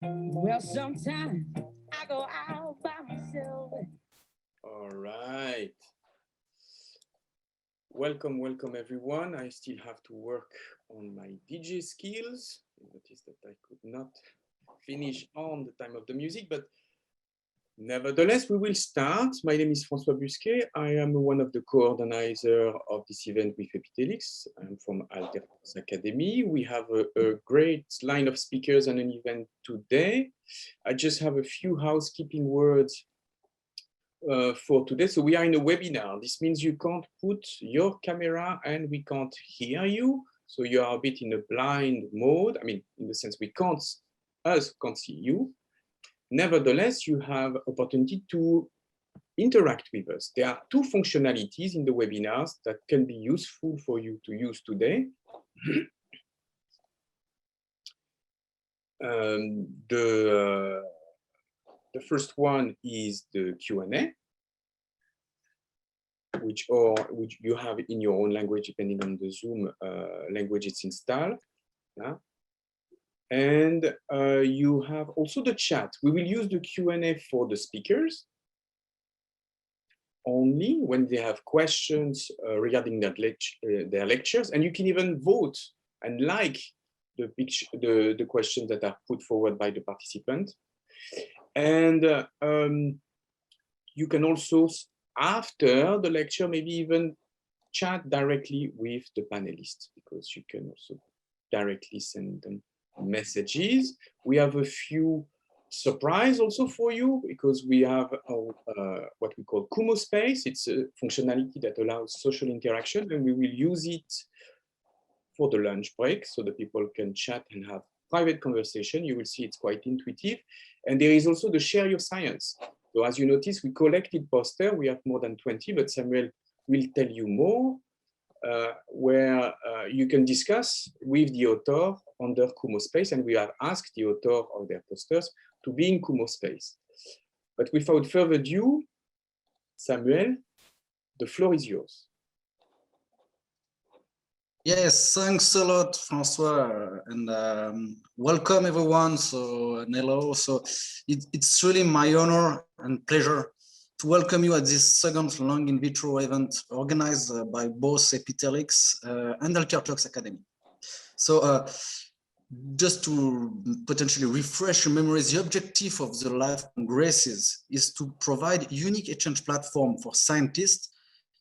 Well, sometimes I go out by myself. All right. Welcome everyone. I still have to work on my DJ skills. You notice that I could not finish on the time of the music, but nevertheless, we will start. My name is François Busquet. I am one of the co-organizers of this event with Epitelix. I'm from Alternates Academy. We have a great line of speakers and an event today. I just have a few housekeeping words for today. So we are in a webinar. This means you can't put your camera and we can't hear you. So you are a bit in a blind mode. I mean, in the sense us can't see you. Nevertheless, you have opportunity to interact with us. There are two functionalities in the webinars that can be useful for you to use today. The first one is the Q&A, which you have in your own language, depending on the Zoom language it's installed. Yeah. And you have also the chat. We will use the Q&A for the speakers only when they have questions regarding their lectures, and you can even vote and like the questions that are put forward by the participant. And you can also, after the lecture, maybe even chat directly with the panelists, because you can also directly send them messages. We have a few surprise also for you, because we have what we call Kumo Space. It's a functionality that allows social interaction, and we will use it for the lunch break so that people can chat and have private conversation. You will see it's quite intuitive. And there is also the Share Your Science. So as you notice, we collected posters. We have more than 20, but Samuel will tell you more, where you can discuss with the author under Kumo Space, and we have asked the author of their posters to be in Kumo Space. But without further ado, Samuel, the floor is yours. Yes, thanks a lot, François, and welcome everyone. So, hello. So, it's really my honor and pleasure to welcome you at this second long in vitro event organized by both Epitelix and Alternates Academy. So, just to potentially refresh your memories, the objective of the live congresses is to provide unique exchange platform for scientists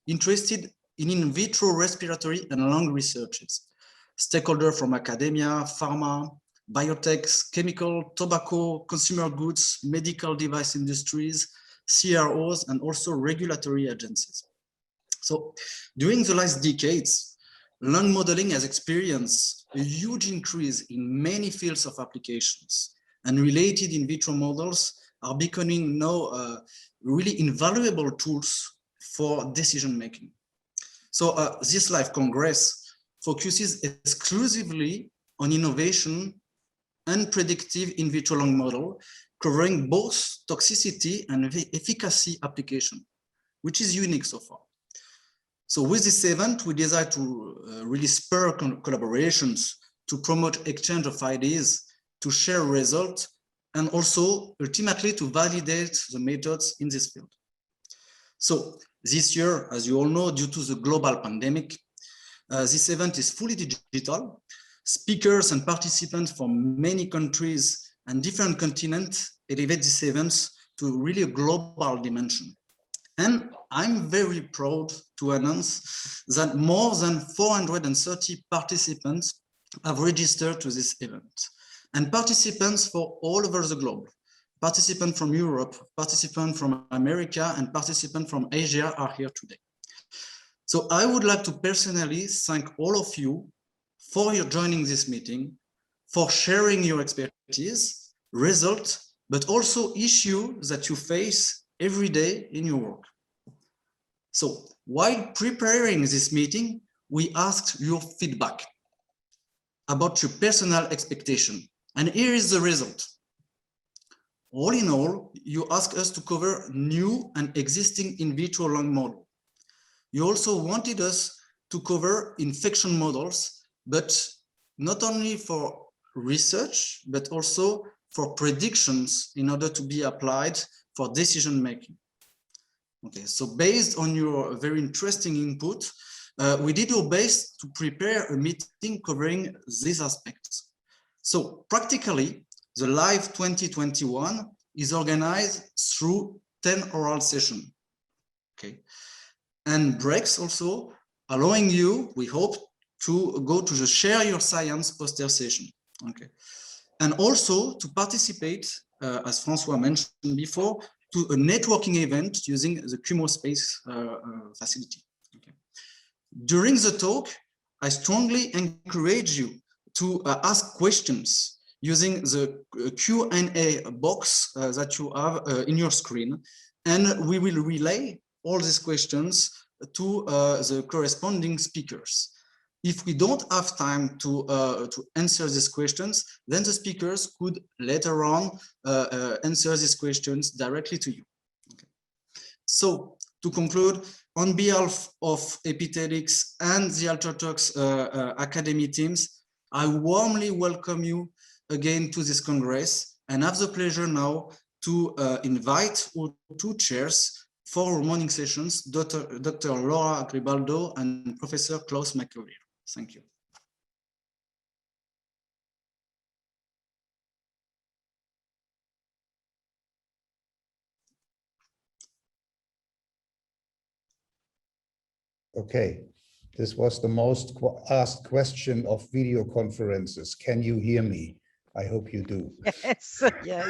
interested in vitro respiratory and lung researches. Stakeholders from academia, pharma, biotechs, chemical, tobacco, consumer goods, medical device industries, CROs, and also regulatory agencies. So during the last decades, lung modeling has experienced a huge increase in many fields of applications, and related in vitro models are becoming now really invaluable tools for decision making. So this live congress focuses exclusively on innovation and predictive in vitro lung model, covering both toxicity and efficacy application, which is unique so far. So with this event, we decide to really spur collaborations to promote exchange of ideas, to share results, and also ultimately to validate the methods in this field. So this year, as you all know, due to the global pandemic, this event is fully digital. Speakers and participants from many countries and different continents elevate these events to really a global dimension. And I'm very proud to announce that more than 430 participants have registered to this event, and participants for all over the globe. Participants from Europe, participants from America, and participants from Asia are here today. So I would like to personally thank all of you for your joining this meeting, for sharing your expertise, results, but also issues that you face every day in your work. So while preparing this meeting, we asked your feedback about your personal expectation. And here is the result. All in all, you asked us to cover new and existing in vitro lung model. You also wanted us to cover infection models, but not only for research, but also for predictions in order to be applied for decision making. Okay, so based on your very interesting input, we did our best to prepare a meeting covering these aspects. So practically, the Live 2021 is organized through 10 oral sessions. Okay, and breaks also, allowing you, we hope, to go to the Share Your Science poster session. Okay, and also to participate, as Francois mentioned before, to a networking event using the QMO Space facility. Okay. During the talk, I strongly encourage you to ask questions using the Q&A box that you have in your screen, and we will relay all these questions to the corresponding speakers. If we don't have time to answer these questions, then the speakers could later on answer these questions directly to you. Okay. So to conclude, on behalf of Epithelix and the AlterTalks Academy teams, I warmly welcome you again to this Congress and have the pleasure now to invite our two chairs for our morning sessions, Dr. Laura Gribaldo and Professor Klaus McAleer. Thank you. Okay, this was the most asked question of video conferences. Can you hear me? I hope you do. Yes, yes.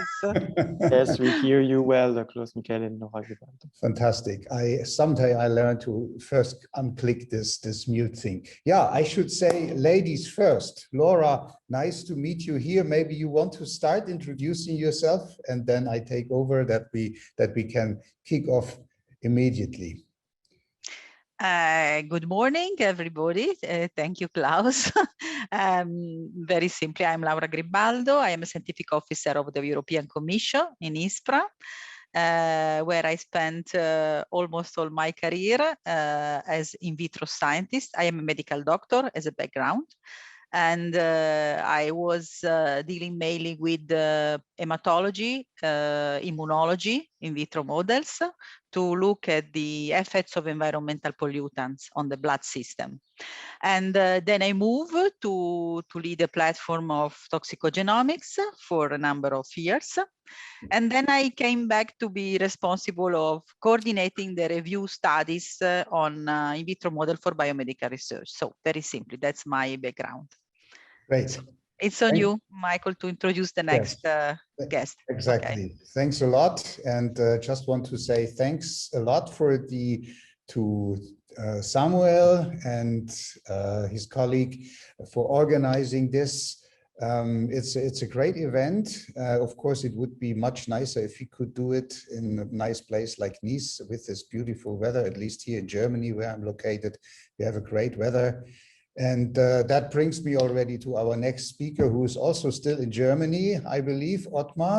Yes, we hear you well, Klaus Michael and Laura Gribaldo. Fantastic. Someday I learned to first unclick this mute thing. Yeah, I should say ladies first. Laura, nice to meet you here. Maybe you want to start introducing yourself, and then I take over that we can kick off immediately. Good morning, everybody. Thank you, Klaus. Very simply, I'm Laura Gribaldo. I am a scientific officer of the European Commission in ISPRA, where I spent almost all my career as in vitro scientist. I am a medical doctor as a background. And I was dealing mainly with hematology, immunology, in vitro models to look at the effects of environmental pollutants on the blood system. And then I moved to lead a platform of toxicogenomics for a number of years. And then I came back to be responsible of coordinating the review studies on in vitro model for biomedical research. So very simply, that's my background. Great. So it's on you, Michael, to introduce the next guest. Exactly. Okay. Thanks a lot. And just want to say thanks a lot to Samuel and his colleague for organizing this. It's a great event. Of course, it would be much nicer if we could do it in a nice place like Nice with this beautiful weather, at least here in Germany where I'm located. We have a great weather. And that brings me already to our next speaker, who is also still in Germany, I believe, Ottmar.